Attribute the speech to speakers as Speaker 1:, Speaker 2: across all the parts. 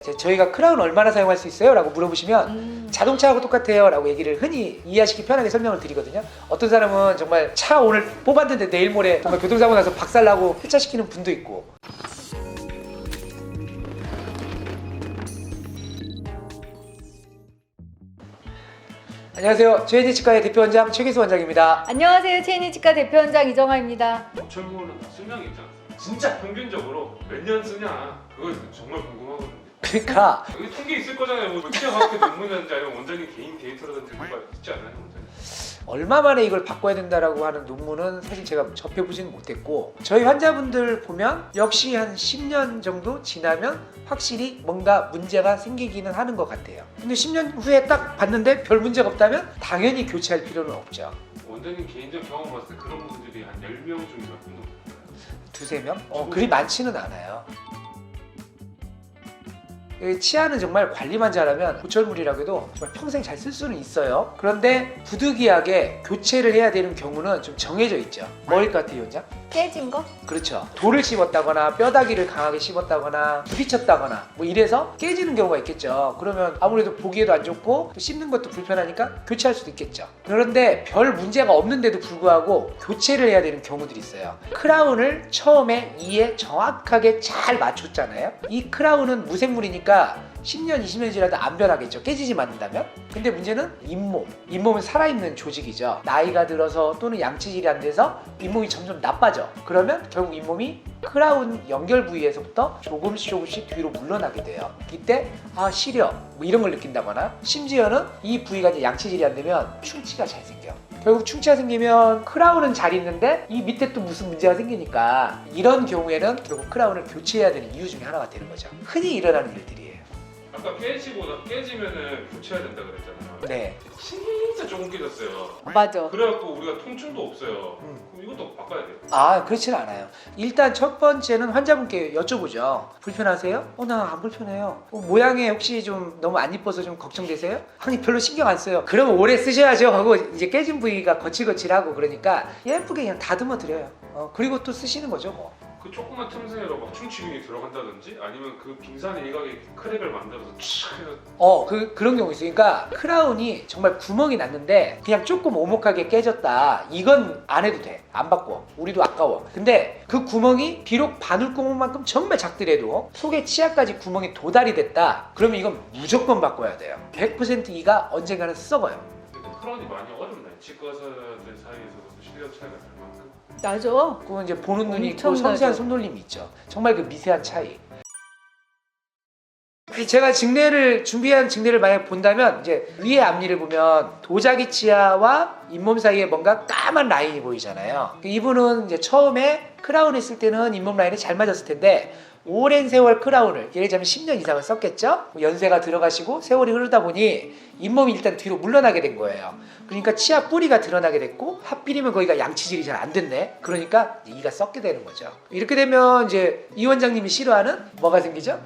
Speaker 1: 저희가 크라운 얼마나 사용할 수 있어요? 라고 물어보시면 자동차하고 똑같아요 라고 얘기를 흔히 이해하시기 편하게 설명을 드리거든요. 어떤 사람은 정말 차 오늘 뽑았는데 내일 모레 정말 교통사고 나서 박살나고 폐차시키는 분도 있고. 안녕하세요. 최인희 치과의 대표원장 최기수 원장입니다.
Speaker 2: 안녕하세요. 체인이 치과 대표원장 이정아입니다.
Speaker 3: 철모는 수명이 있지 않습니까? 진짜 평균적으로 몇 년 쓰냐 그거 정말 궁금하거든요.
Speaker 1: 그러니까
Speaker 3: 여기 통계 있을 거잖아요. 뭐 특정학교 논문이라든지 아니면 원장님 개인 데이터라든지 뭐가 있지 않아요, 원장님?
Speaker 1: 얼마 만에 이걸 바꿔야 된다라고 하는 논문은 사실 제가 접해보지는 못했고, 저희 환자분들 보면 역시 한 10년 정도 지나면 확실히 뭔가 문제가 생기기는 하는 것 같아요. 근데 10년 후에 딱 봤는데 별 문제가 없다면 당연히 교체할 필요는 없죠.
Speaker 3: 원장님 개인적 경험 봤을 때 그런 분들이 한 10명 중에 몇 분 정도 될까요?
Speaker 1: 두세 명? 그리 많지는 않아요. 치아는 정말 관리만 잘하면 고철물이라고 해도 정말 평생 잘 쓸 수는 있어요. 그런데 부득이하게 교체를 해야 되는 경우는 좀 정해져 있죠. 뭐일 것 같아요, 원장?
Speaker 2: 깨진 거?
Speaker 1: 그렇죠. 돌을 씹었다거나 뼈다귀를 강하게 씹었다거나 부딪혔다거나 뭐 이래서 깨지는 경우가 있겠죠. 그러면 아무래도 보기에도 안 좋고 또 씹는 것도 불편하니까 교체할 수도 있겠죠. 그런데 별 문제가 없는데도 불구하고 교체를 해야 되는 경우들이 있어요. 크라운을 처음에 이에 정확하게 잘 맞췄잖아요. 이 크라운은 무생물이니까 10년, 20년이 지나도 안 변하겠죠. 깨지지 않는다면. 근데 문제는 잇몸. 잇몸은 살아있는 조직이죠. 나이가 들어서 또는 양치질이 안 돼서 잇몸이 점점 나빠져. 그러면 결국 잇몸이 크라운 연결 부위에서부터 조금씩 뒤로 물러나게 돼요. 이때 시려 뭐 이런 걸 느낀다거나, 심지어는 이 부위가 이제 양치질이 안 되면 충치가 잘 생겨. 결국 충치가 생기면 크라운은 잘 있는데 이 밑에 또 무슨 문제가 생기니까 이런 경우에는 결국 크라운을 교체해야 되는 이유 중에 하나가 되는 거죠. 흔히 일어나는 일들이에요.
Speaker 3: 아까 깨지면은 교체해야 된다 그랬잖아요.
Speaker 1: 네.
Speaker 3: 진짜 조금 깨졌어요.
Speaker 2: 맞아.
Speaker 3: 그래갖고 우리가 통증도 없어요. 그럼 이것도 바꿔야 돼요.
Speaker 1: 그렇지는 않아요. 일단 첫 번째는 환자분께 여쭤보죠. 불편하세요? 나 안 불편해요. 모양이 혹시 좀 너무 안 이뻐서 좀 걱정되세요? 아니 별로 신경 안 써요. 그러면 오래 쓰셔야죠 하고 이제 깨진 부위가 거칠거칠하고 그러니까 예쁘게 그냥 다듬어 드려요. 그리고 또 쓰시는 거죠 뭐.
Speaker 3: 그 조그만 틈새로 막 충치균이 들어간다든지 아니면 그 빙산 일각에 크랙을 만들어서 촥 해서
Speaker 1: 그런 경우 있어요. 그러니까 크라운이 정말 구멍이 났는데 그냥 조금 오목하게 깨졌다. 이건 안 해도 돼. 안 바꿔. 우리도 아까워. 근데 그 구멍이 비록 바늘구멍만큼 정말 작더라도 속에 치아까지 구멍이 도달이 됐다. 그러면 이건 무조건 바꿔야 돼요. 100% 이가 언젠가는 썩어요.
Speaker 3: 근데 크라운이 많이 어렵나요? 치과 의사들 사이에서도 실력 차이가 날 만큼?
Speaker 2: 맞아.
Speaker 1: 그건 이제 보는 눈이 있고
Speaker 2: 엄청나죠.
Speaker 1: 섬세한 손놀림이 있죠. 정말 그 미세한 차이. 제가 준비한 증례를 만약 본다면 이제 위에 앞니를 보면 도자기 치아와 잇몸 사이에 뭔가 까만 라인이 보이잖아요. 이분은 이제 처음에 크라운 했을 때는 잇몸 라인이 잘 맞았을 텐데 오랜 세월 크라운을 예를 들자면 10년 이상을 썼겠죠? 연세가 들어가시고 세월이 흐르다 보니 잇몸이 일단 뒤로 물러나게 된 거예요. 그러니까 치아 뿌리가 드러나게 됐고 하필이면 거기가 양치질이 잘 안 됐네. 그러니까 이가 썩게 되는 거죠. 이렇게 되면 이제 이 원장님이 싫어하는 뭐가 생기죠?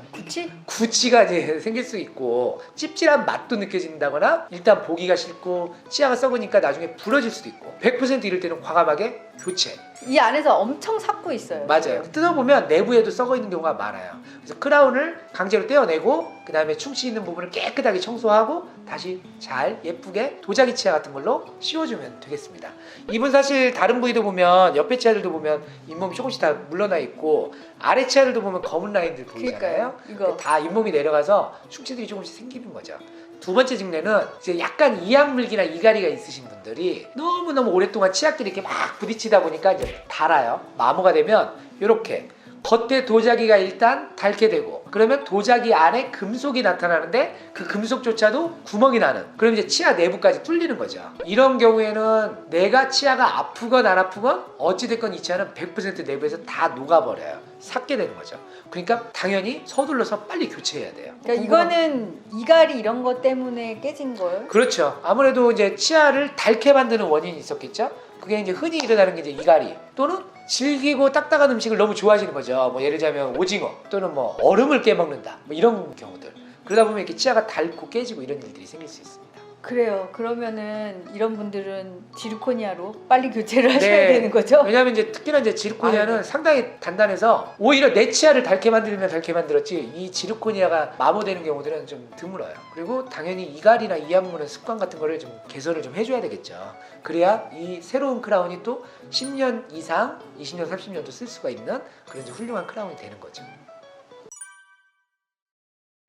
Speaker 1: 구취가 이제 생길 수 있고 찝찝한 맛도 느껴진다거나 일단 보기가 싫고 치아가 썩으니까 나중에 부러질 수도 있고 100% 이럴 때는 과감하게 교체.
Speaker 2: 이 안에서 엄청 삭고 있어요.
Speaker 1: 맞아요. 뜯어보면 내부에도 썩어 있는 경우가 많아요. 그래서 크라운을 강제로 떼어내고 그 다음에 충치 있는 부분을 깨끗하게 청소하고 다시 잘 예쁘게 도자기 치아 같은 걸로 씌워주면 되겠습니다. 이분 사실 다른 부위도 보면 옆에 치아들도 보면 잇몸이 조금씩 다 물러나 있고 아래 치아들도 보면 검은 라인들 보이잖아요.
Speaker 2: 이거
Speaker 1: 다 잇몸이 내려가서 충치들이 조금씩 생기는 거죠. 두 번째 증례는 이제 약간 이악물기나 이갈이가 있으신 분들이 너무너무 오랫동안 치아끼리 이렇게 막 부딪히다 보니까 이제 닳아요. 마모가 되면 이렇게 겉에 도자기가 일단 닳게 되고 그러면 도자기 안에 금속이 나타나는데 그 금속조차도 구멍이 나는, 그럼 이제 치아 내부까지 뚫리는 거죠. 이런 경우에는 내가 치아가 아프건 안 아프건 어찌됐건 이 치아는 100% 내부에서 다 녹아버려요. 삭게 되는 거죠. 그러니까 당연히 서둘러서 빨리 교체해야 돼요.
Speaker 2: 그러니까 이거는 이갈이 이런 것 때문에 깨진 거예요?
Speaker 1: 그렇죠. 아무래도 이제 치아를 닳게 만드는 원인이 있었겠죠. 그게 이제 흔히 일어나는 게 이제 이갈이 또는 질기고 딱딱한 음식을 너무 좋아하시는 거죠. 뭐 예를 들자면 오징어 또는 뭐 얼음을 깨먹는다 뭐 이런 경우들. 그러다 보면 이렇게 치아가 닳고 깨지고 이런 일들이 생길 수 있습니다.
Speaker 2: 그래요. 그러면은 이런 분들은 지르코니아로 빨리 교체를 하셔야
Speaker 1: 네.
Speaker 2: 되는 거죠?
Speaker 1: 왜냐면 이제 특히나 이제 지르코니아는
Speaker 2: 아이고.
Speaker 1: 상당히 단단해서 오히려 내 치아를 닳게 만들면 닳게 만들었지 이 지르코니아가 마모되는 경우들은 좀 드물어요. 그리고 당연히 이갈이나 이악 무는 습관 같은 거를 좀 개선을 좀 해줘야 되겠죠. 그래야 이 새로운 크라운이 또 10년 이상, 20년, 30년도 쓸 수가 있는 그런 이제 훌륭한 크라운이 되는 거죠.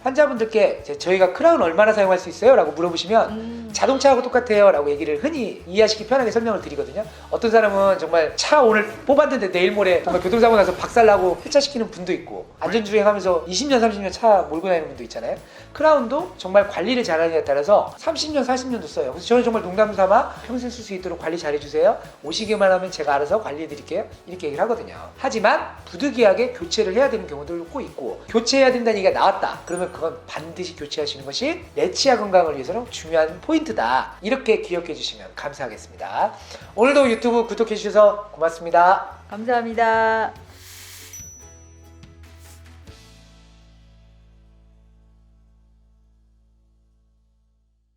Speaker 1: 환자분들께 저희가 크라운 얼마나 사용할 수 있어요? 라고 물어보시면 자동차하고 똑같아요 라고 얘기를 흔히 이해하시기 편하게 설명을 드리거든요. 어떤 사람은 정말 차 오늘 뽑았는데 내일 모레 정말 교통사고 나서 박살나고 폐차시키는 분도 있고 안전주행하면서 20년 30년 차 몰고 다니는 분도 있잖아요. 크라운도 정말 관리를 잘하느냐에 따라서 30년 40년도 써요. 그래서 저는 정말 농담 삼아 평생 쓸 수 있도록 관리 잘해주세요. 오시기만 하면 제가 알아서 관리해드릴게요. 이렇게 얘기를 하거든요. 하지만 부득이하게 교체를 해야 되는 경우들도 꼭 있고 교체해야 된다는 얘기가 나왔다. 그러면 그건 반드시 교체하시는 것이 내 치아 건강을 위해서는 중요한 포인트다. 이렇게 기억해 주시면 감사하겠습니다. 오늘도 유튜브 구독해 주셔서 고맙습니다.
Speaker 2: 감사합니다.